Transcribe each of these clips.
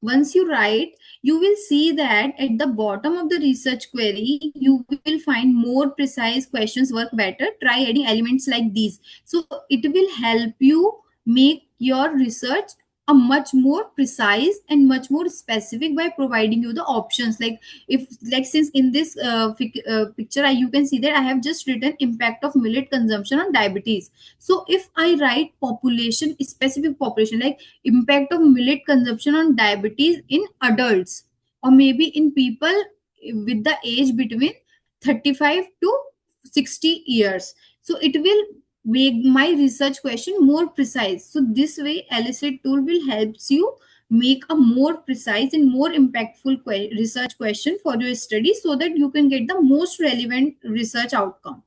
Once you write, you will see that at the bottom of the research query, you will find more precise questions work better. Try adding elements like these. So it will help you make your research a much more precise and much more specific by providing you the options. Like, if, like, since in this picture, you can see that I have just written impact of millet consumption on diabetes. So if I write population, specific population, like impact of millet consumption on diabetes in adults, or maybe in people with the age between 35 to 60 years, so it will make my research question more precise. So this way, Elicit tool will helps you make a more precise and more impactful research question for your study, so that you can get the most relevant research outcome.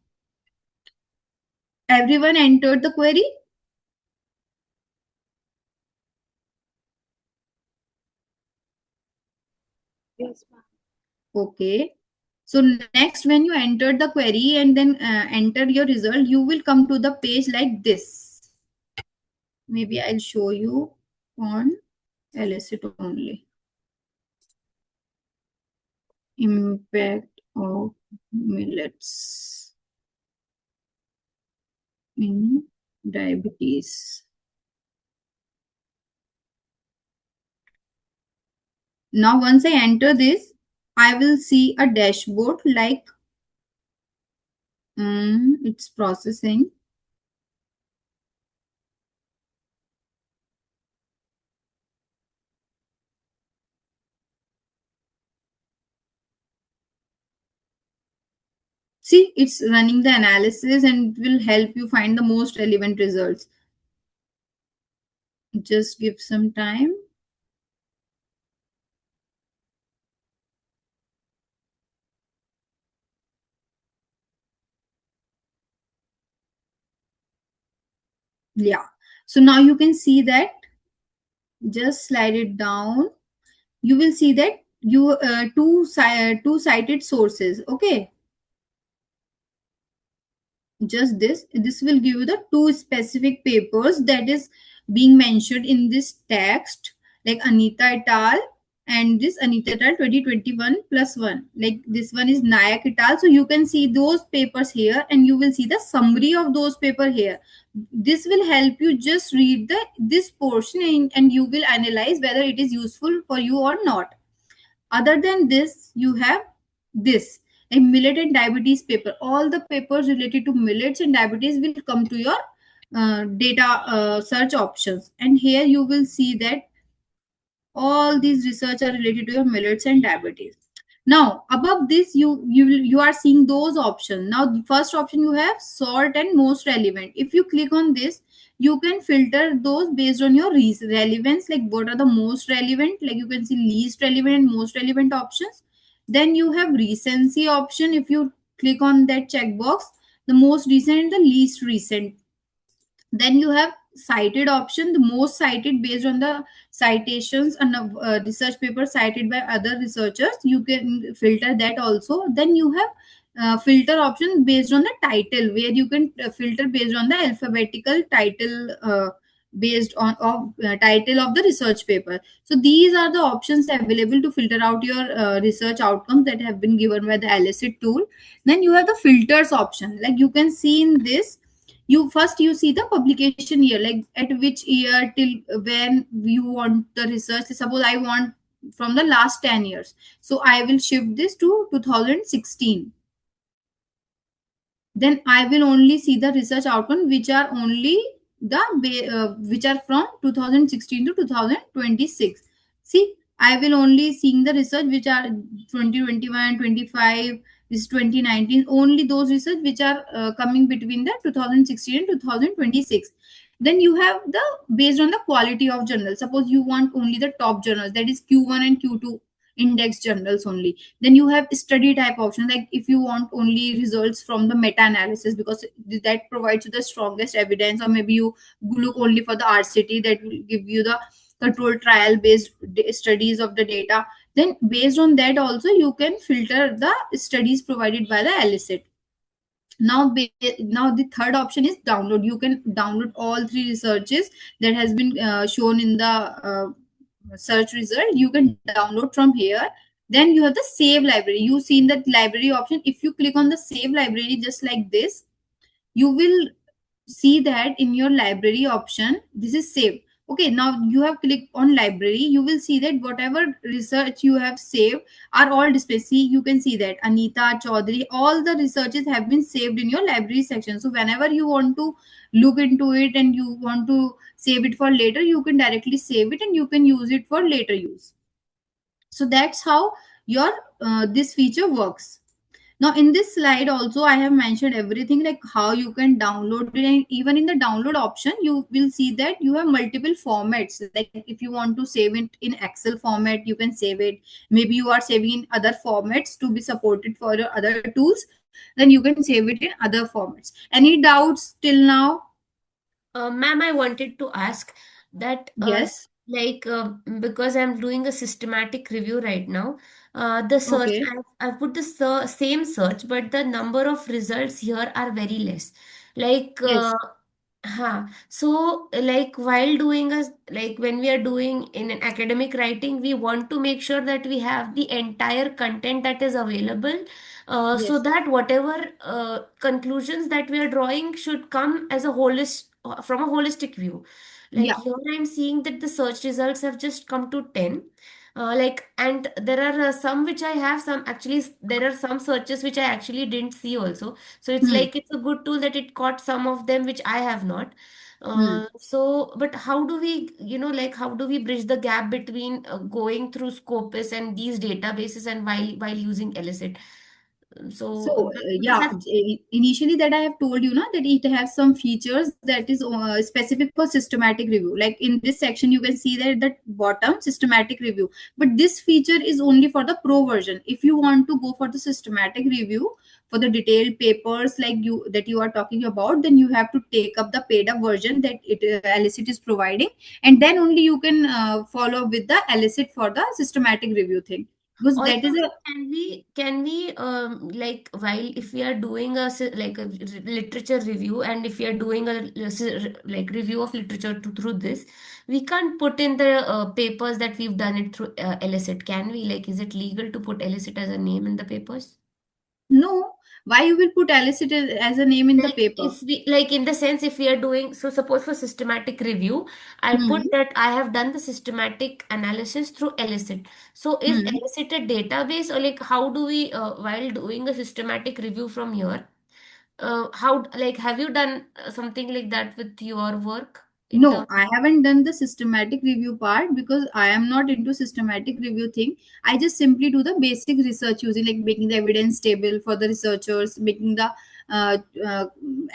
Everyone entered the query? Yes, ma'am. Okay. So next, when you enter the query and then enter your result, you will come to the page like this. Maybe I'll show you on Elicit only. Impact of millets in diabetes. Now, once I enter this, I will see a dashboard like it's processing. See, it's running the analysis and it will help you find the most relevant results. Just give some time. Yeah. So now you can see that, just slide it down. You will see that you two cited sources. Okay. Just this will give you the two specific papers that is being mentioned in this text, like Anita et al. And this Anita et al. 2021 plus one. Like this one is Nayak et al. So you can see those papers here, and you will see the summary of those paper here. This will help you just read this portion, and you will analyze whether it is useful for you or not. Other than this, you have this, a millet and diabetes paper. All the papers related to millets and diabetes will come to your data search options. And here you will see that all these research are related to your millets and diabetes. Now above this, you are seeing those options. Now the first option, you have sort and most relevant. If you click on this, you can filter those based on your relevance, like what are the most relevant. Like you can see least relevant and most relevant options. Then you have recency option. If you click on that checkbox, the most recent and the least recent. Then you have cited option, the most cited based on the citations and research paper cited by other researchers. You can filter that also. Then you have filter option based on the title, where you can filter based on the alphabetical title, based on of title of the research paper. So these are the options available to filter out your research outcomes that have been given by the Elicit tool. Then you have the filters option. Like you can see in this, you see the publication year, like at which year till when you want the research. Suppose I want from the last 10 years, so I will shift this to 2016. Then I will only see the research outcome which are only which are from 2016 to 2026. See, I will only seeing the research which are 2021, 25, this 2019, only those research which are coming between the 2016 and 2026. Then you have the based on the quality of journal. Suppose you want only the top journals, that is Q1 and Q2 index journals only. Then you have study type option, like if you want only results from the meta analysis, because that provides you the strongest evidence. Or maybe you look only for the RCT, that will give you the control trial based studies of the data. Then based on that also, you can filter the studies provided by the Elicit. Now the third option is download. You can download all three researches that has been shown in the search result, you can download from here. Then you have the save library. You see in the library option, if you click on the save library just like this, you will see that in your library option this is saved. Okay, now you have clicked on library, you will see that whatever research you have saved are all displayed. See, you can see that Anita Chaudhary, all the researches have been saved in your library section. So whenever you want to look into it and you want to save it for later, you can directly save it and you can use it for later use. So that's how your this feature works. Now in this slide also I have mentioned everything, like how you can download it, and even in the download option you will see that you have multiple formats. Like if you want to save it in Excel format, you can save it. Maybe you are saving in other formats to be supported for your other tools, then you can save it in other formats. Any doubts till now? Ma'am, I wanted to ask that, Yes. like, because I'm doing a systematic review right now, the search, Okay. I've put the same search, but the number of results here are very less. Like, Yes. so like while doing a, like when we are doing in an academic writing, we want to make sure that we have the entire content that is available, so Yes. that whatever conclusions that we are drawing should come as a holistic, from a holistic view. Like Yeah. here I'm seeing that the search results have just come to 10. Like, and there are some which I have, some actually there are some searches which I actually didn't see also. So it's Hmm. like it's a good tool that it caught some of them which I have not. Hmm. So, but how do we, like how do we bridge the gap between going through Scopus and these databases and while using Elicit? So So because yeah, I've initially that I have told you na, that it has some features that is specific for systematic review. Like in this section, you can see that at the bottom systematic review. But this feature is only for the pro version. If you want to go for the systematic review for the detailed papers like you that you are talking about, then you have to take up the paid up version that it Elicit is providing, and then only you can follow with the Elicit for the systematic review thing, because that also, is a can we like while if we are doing like a literature review, and if we are doing a like review of literature through this, we can't put in the papers that we've done it through Elicit, can we? Like, is it legal to put Elicit as a name in the papers? no. Why you will put Elicit as a name in the Like paper? if we, like in the sense, if we are doing, so suppose for systematic review, I'll put Hmm. that I have done the systematic analysis through Elicit. So is Hmm. Elicit a database, or like how do we, while doing a systematic review from here, how, like, have you done something like that with your work in No, terms? I haven't done the systematic review part because I am not into systematic review thing. I just simply do the basic research using like making the evidence table for the researchers, making the uh, uh,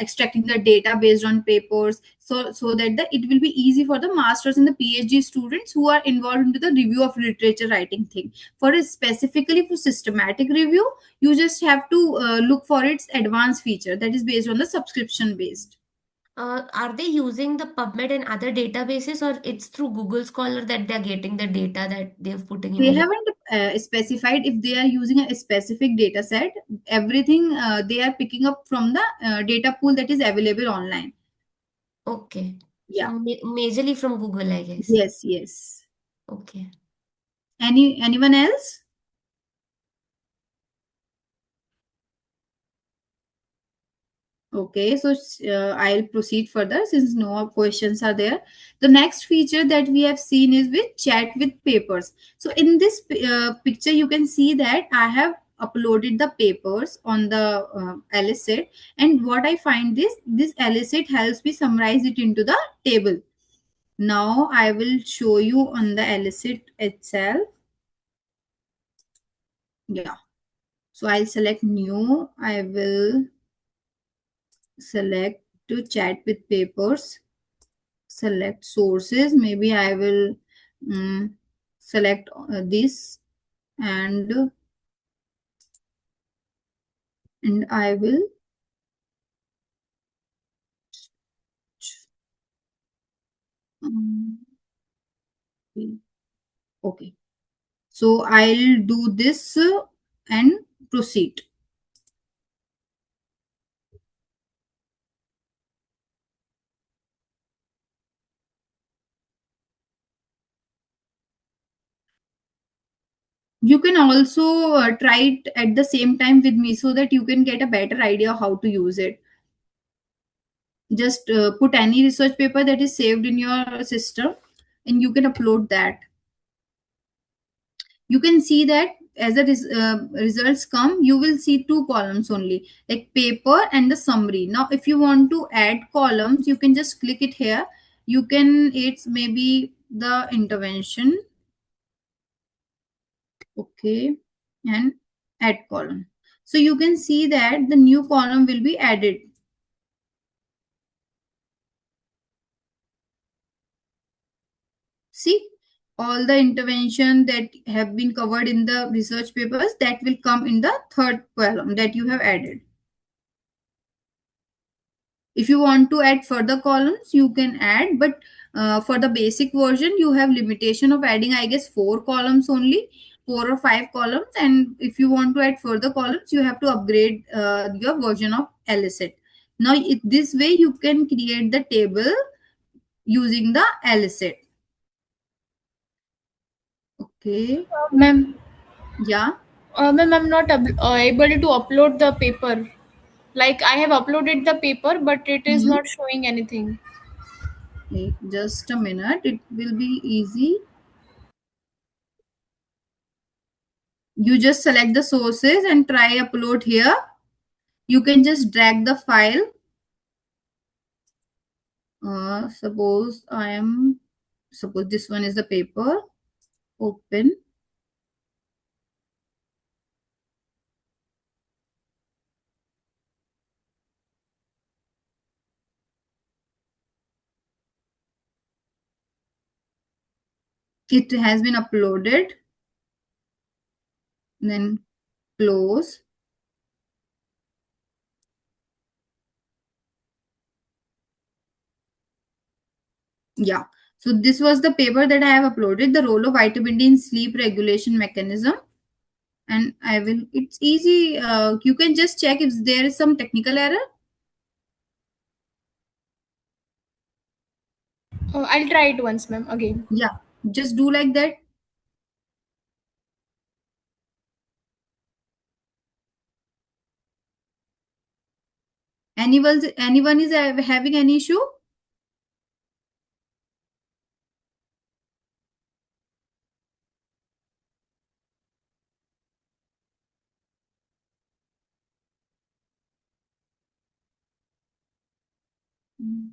extracting the data based on papers, so that it will be easy for the masters and the PhD students who are involved into the review of literature writing thing. For a specifically for systematic review, you just have to look for its advanced feature that is based on the subscription based. Are they using the PubMed and other databases, or it's through Google Scholar that they're getting the data that they're putting in They the? haven't specified if they are using a specific data set. Everything they are picking up from the data pool that is available online. Okay. So Yeah. majorly from Google, I guess. Yes, yes. Okay. Anyone else? Okay, so I'll proceed further since no questions are there. The next feature that we have seen is with chat with papers. So in this picture, you can see that I have uploaded the papers on the Elicit, and what I find this Elicit helps me summarize it into the table. Now I will show you on the Elicit itself. Yeah. So I'll select new. I will select to chat with papers, select sources. Maybe I will select this, and I will um, okay. So I'll do this and proceed. You can also try it at the same time with me so that you can get a better idea how to use it. Just put any research paper that is saved in your system and you can upload that. You can see that as the results come, you will see two columns only, like paper and the summary. Now if you want to add columns, you can just click it here. You can, it's maybe the intervention. Okay, and add column. So you can see that the new column will be added. See, all the intervention that have been covered in the research papers, that will come in the third column that you have added. If you want to add further columns, you can add, but for the basic version, you have limitation of adding, I guess, 4 columns only, 4 or 5 columns. And if you want to add further columns, you have to upgrade your version of Elicit. Now, this way you can create the table using the Elicit. Okay. Ma'am, Yeah. ma'am, I'm not able to upload the paper. Like I have uploaded the paper, but it is Hmm. not showing anything. Just a minute. It will be easy. You just select the sources and try upload here. You can just drag the file. Suppose this one is the paper. Open. It has been uploaded. Then close. Yeah. So this was the paper that I have uploaded, the role of vitamin D in sleep regulation mechanism. And I will, it's easy. You can just check if there is some technical error. I'll try it once, ma'am, again. Yeah. Just do like that. Anyone is having any issue? Mm.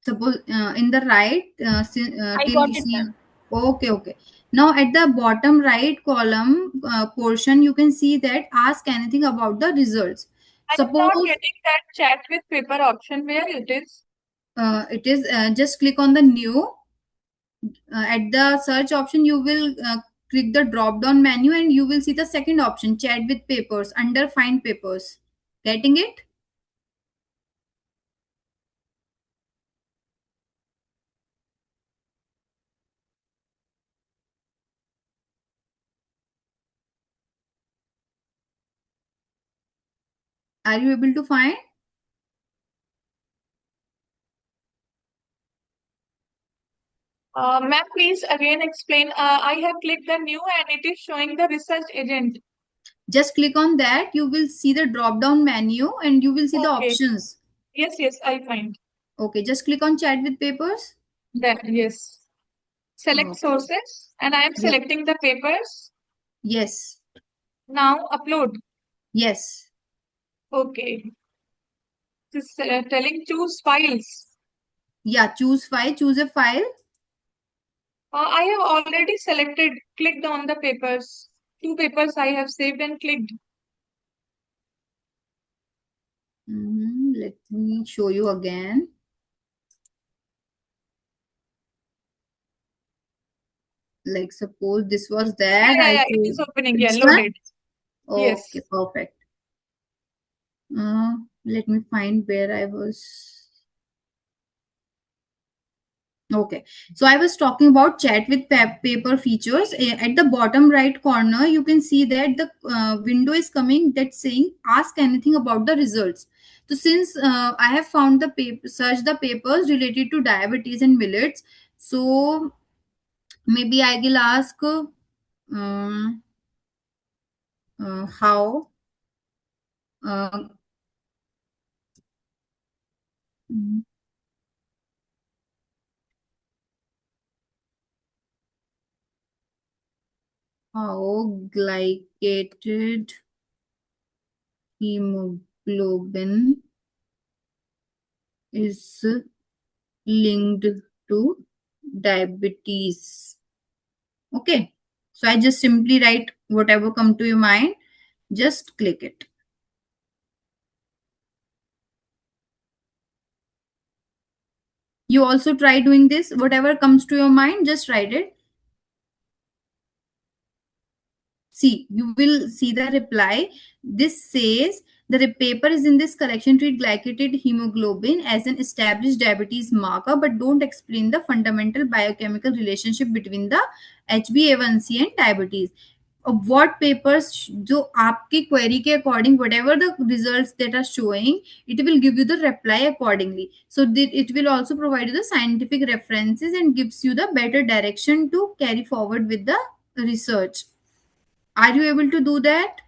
Suppose in the right I till got you it, see. ma'am. Okay, okay. Now at the bottom right column portion, you can see that ask anything about the results. I am not Suppose getting that chat with paper option where it is. it is just click on the new. At the search option, you will click the drop down menu and you will see the second option, chat with papers, under find papers. Getting it? Are you able to find? Ma'am, please again explain. I have clicked the new and it is showing the research agent. Just click on that. You will see the drop down menu and you will see the Okay. options. Yes, yes, I find Okay, just click on chat with papers. that. Yes. Select Okay. sources and I am Yeah. selecting the papers. Yes. Now upload. Yes. Okay. This is telling choose files. Yeah. Choose file. Choose a file. I have already selected, clicked on the papers. 2 papers I have saved and clicked. Let me show you again. Like suppose this was Yeah, that. yeah, I yeah. It say is opening. Yeah, this one. loaded. Okay. Yes. Perfect. Let me find where I was. Okay, so I was talking about chat with paper features. At the bottom right corner, you can see that the window is coming that's saying ask anything about the results. So since I have found the paper, search the papers related to diabetes and millets, so maybe I will ask um, how uh, how glycated hemoglobin is linked to diabetes. Okay, so I just simply write whatever come to your mind, just click it. You also try doing this, whatever comes to your mind, just write it. See, you will see the reply. This says the paper is in this collection treat glycated hemoglobin as an established diabetes marker, but don't explain the fundamental biochemical relationship between the HbA1c and diabetes. What papers जो आपकी query के according whatever the results that are showing, it will give you the reply accordingly. So it will also provide you the scientific references and gives you the better direction to carry forward with the research. Are you able to do that?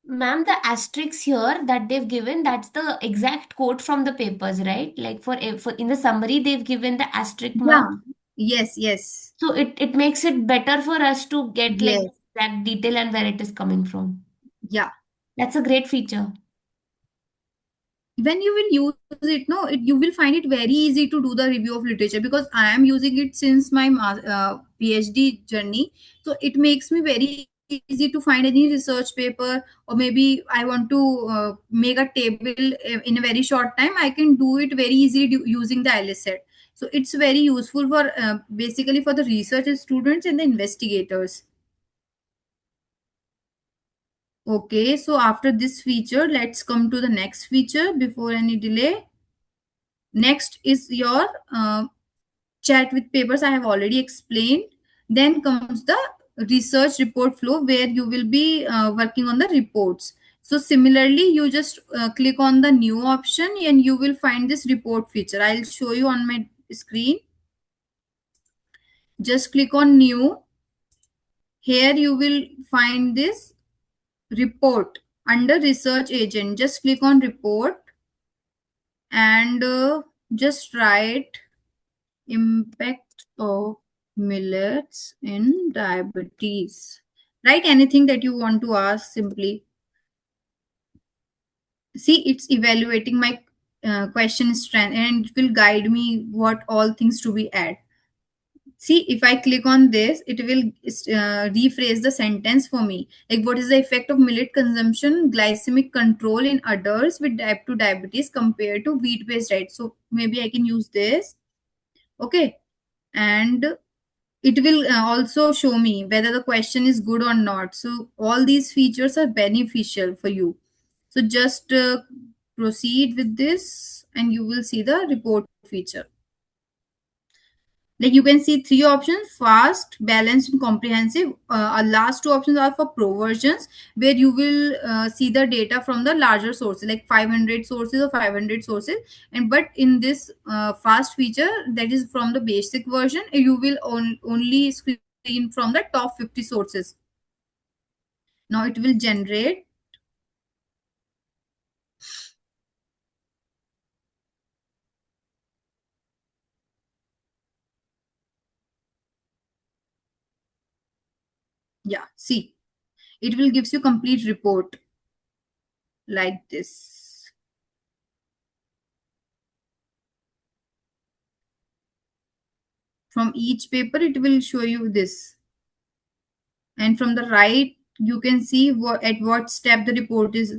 Ma'am, the asterisks here that they've given, that's the exact quote from the papers, right? Like for in the summary, they've given the asterisk mark. Yeah. Yes, yes. So it makes it better for us to get like Yes. that detail and where it is coming from. Yeah. That's a great feature. When you will use it, no, you will find it very easy to do the review of literature because I am using it since my PhD journey. So it makes me very easy to find any research paper, or maybe I want to make a table in a very short time. I can do it very easily using the Elicit. So it's very useful for basically for the research students and the investigators. Okay, so after this feature, let's come to the next feature before any delay. Next is your chat with papers. I have already explained. Then comes the research report flow where you will be working on the reports. So similarly, you just click on the new option and you will find this report feature. I'll show you on my screen. Just click on new. Here you will find this report under research agent. Just click on report and just write impact of millets in diabetes. Write anything that you want to ask simply. See, it's evaluating my question strength and it will guide me what all things to be add. See, if I click on this, it will rephrase the sentence for me. Like, what is the effect of millet consumption, glycemic control in adults with type 2 diabetes compared to wheat based diet? So maybe I can use this. Okay. And it will also show me whether the question is good or not. So all these features are beneficial for you. So just proceed with this and you will see the report feature. Like you can see three options: fast, balanced, and comprehensive. Our last two options are for pro versions, where you will see the data from the larger sources, like 500 sources or 500 sources. And but in this fast feature, that is from the basic version, you will only screen from the top 50 sources. Now it will generate. Yeah, see, it will gives you complete report like this. From each paper, it will show you this. And from the right, you can see at what step the report is.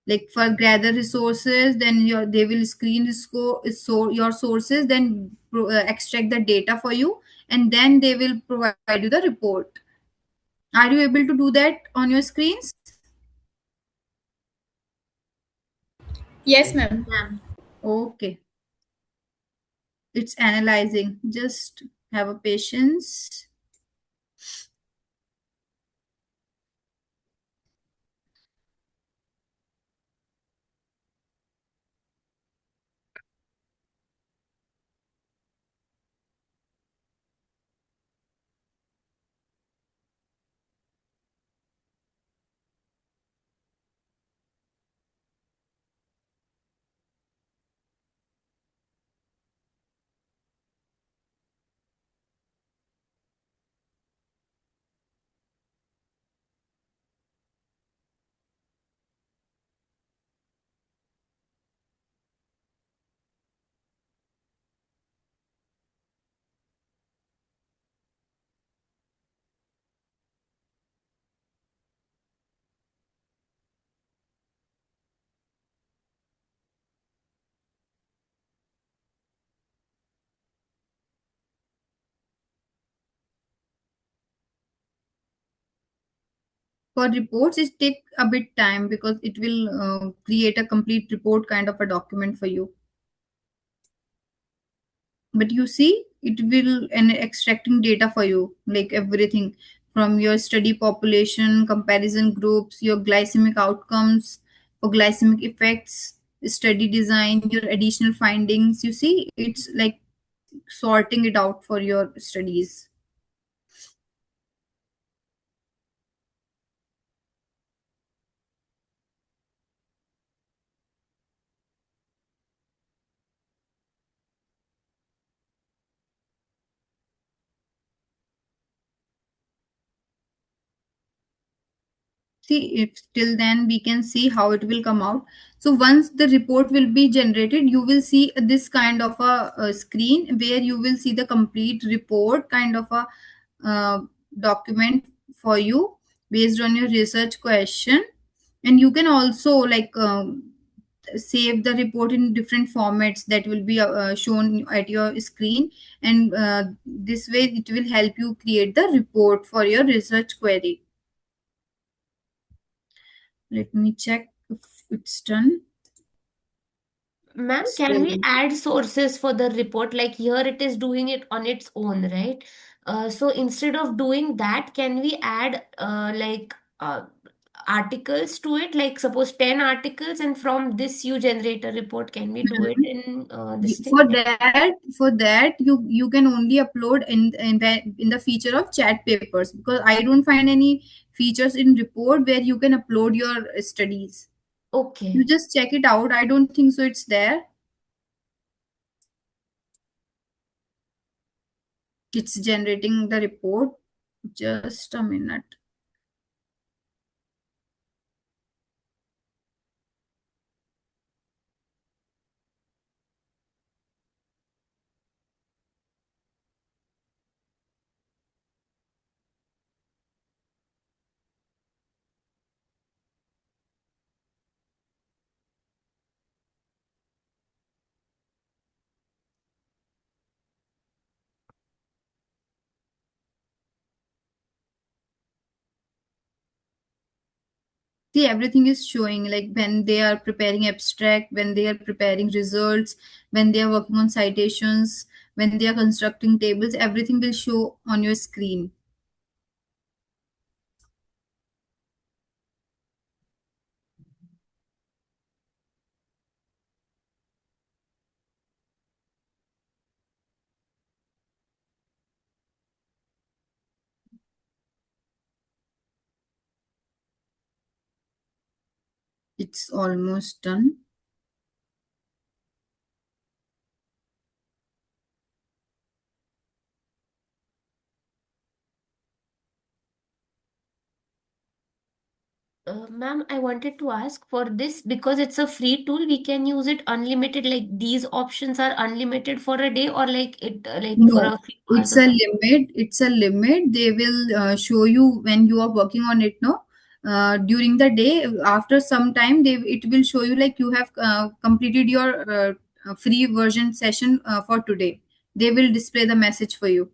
Like for gather resources, then they will screen your sources, then extract the data for you, and then they will provide you the report. Are you able to do that on your screens? Yes, ma'am. Okay. It's analyzing. Just have a patience. For reports, it take a bit time because it will create a complete report kind of a document for you. But you see, it will and extracting data for you, like everything from your study population, comparison groups, your glycemic outcomes, for glycemic effects, study design, your additional findings. You see, it's like sorting it out for your studies. See, if till then we can see how it will come out. So once the report will be generated, you will see this kind of a screen where you will see the complete report kind of a uh, document for you based on your research question. And you can also like save the report in different formats that will be shown at your screen, and this way it will help you create the report for your research query. Let me check if it's done. Ma'am, can we Still, add sources for the report? Like here it is doing it on its own, right? So instead of doing that, can we add articles to it? Like suppose 10 articles and from this you generate a report. Can we do it mhm. in this thing? For that you can only upload in the feature of chat papers, because I don't find any features in report where you can upload your studies. You Okay. just check it out. I don't think so it's there. It's generating the report. Just a minute. See, everything is showing, like when they are preparing abstract, when they are preparing results, when they are working on citations, when they are constructing tables, everything will show on your screen. It's almost done. Ma'am, I wanted to ask for this because it's a free tool, we can use it unlimited. Like these options are unlimited for a day or like it like for No, a few hours it's or a something. limit. It's a limit. They will show you when you are working on it. No, during the day. After some time, it will show you like you have completed your free version session for today. They will display the message for you.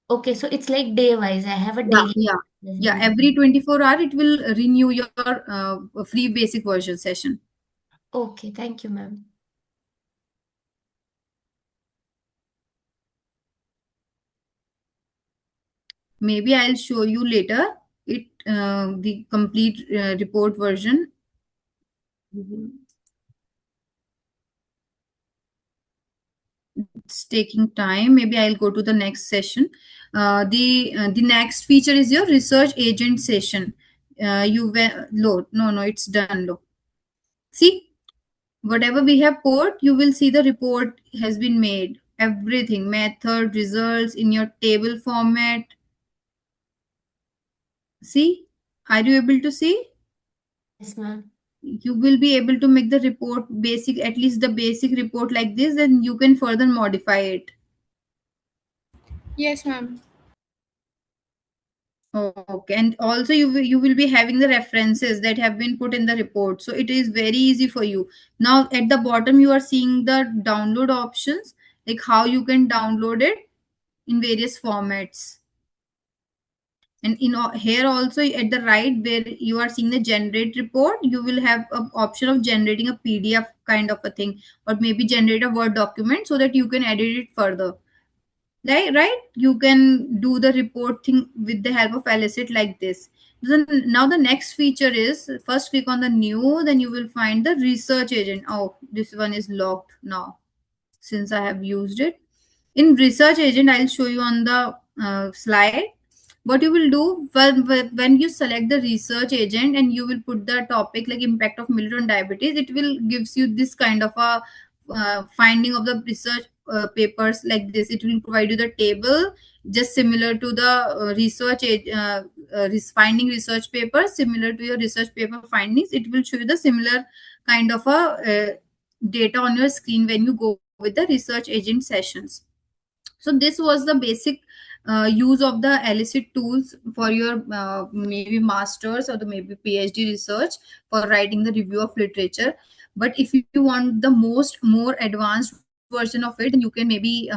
Okay, so it's like day wise. I have a Yeah, daily. yeah, yeah. Every 24 hour, it will renew your free basic version session. Okay, thank you, ma'am. maybe I'll show you later it the complete report version. It's taking time. Maybe I'll go to the next session. The next feature is your research agent session. You load. No, it's done. Low. See, whatever we have put, you will see the report has been made. Everything, method, results in your table format. See, are you able to see? Yes, ma'am. You will be able to make the report basic, at least the basic report like this, then you can further modify it. Yes, ma'am. Okay, and also you will be having the references that have been put in the report, so it is very easy for you. Now at the bottom you are seeing the download options, like how you can download it in various formats. And here also at the right where you are seeing the generate report, you will have an option of generating a PDF kind of a thing, or maybe generate a Word document so that you can edit it further. Right, you can do the report thing with the help of Elicit like this. Now the next feature is, first click on the new, then you will find the research agent. Oh, this one is locked now since I have used it. In research agent, I'll show you on the slide. What you will do when you select the research agent and you will put the topic like impact of millet on diabetes, it will gives you this kind of a finding of the research papers like this. It will provide you the table just similar to the finding research papers, similar to your research paper findings. It will show you the similar kind of a data on your screen when you go with the research agent sessions. So this was the basic use of the Elicit tools for your maybe masters or the maybe PhD research for writing the review of literature. But if you want the more advanced version of it, then you can maybe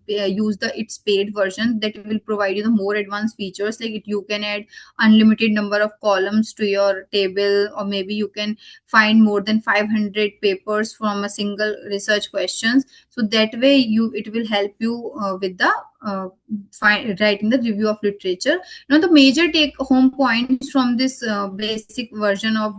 use the its paid version that will provide you the more advanced features, like you can add unlimited number of columns to your table, or maybe you can find more than 500 papers from a single research questions. So that way it will help you with the writing the review of literature. Now the major take home points from this basic version of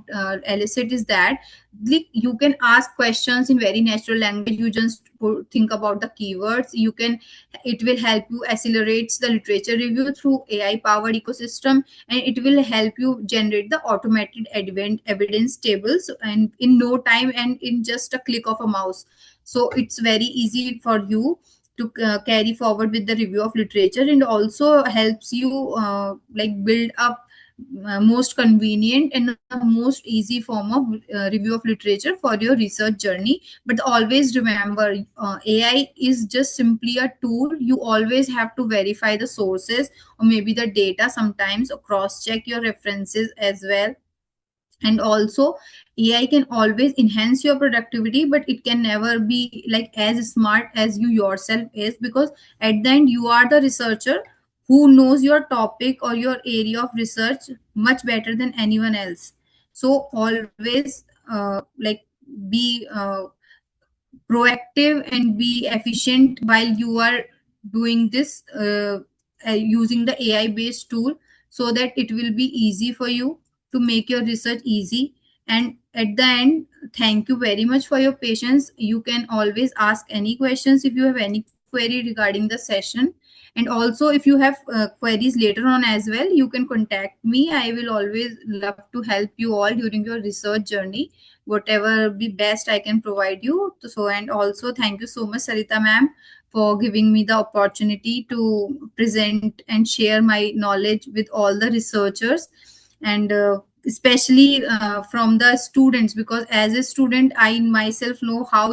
Elicit is that, like, you can ask questions in very natural language. You just think about the keywords. It will help you accelerates the literature review through AI powered ecosystem, and it will help you generate the automated evidence tables and in no time and in just a click of a mouse. So it's very easy for you to carry forward with the review of literature, and also helps you like build up most convenient and the most easy form of review of literature for your research journey. But always remember, AI is just simply a tool. You always have to verify the sources or maybe the data sometimes, or cross check your references as well. And also AI can always enhance your productivity, but it can never be like as smart as you yourself is, because at the end you are the researcher who knows your topic or your area of research much better than anyone else. So always like be proactive and be efficient while you are doing this using the AI based tool, so that it will be easy for you to make your research easy. And at the end, thank you very much for your patience. You can always ask any questions if you have any query regarding the session. And also if you have queries later on as well, you can contact me. I will always love to help you all during your research journey, whatever be best I can provide you. So, and also thank you so much, Sarita ma'am, for giving me the opportunity to present and share my knowledge with all the researchers, and especially from the students, because as a student I myself know how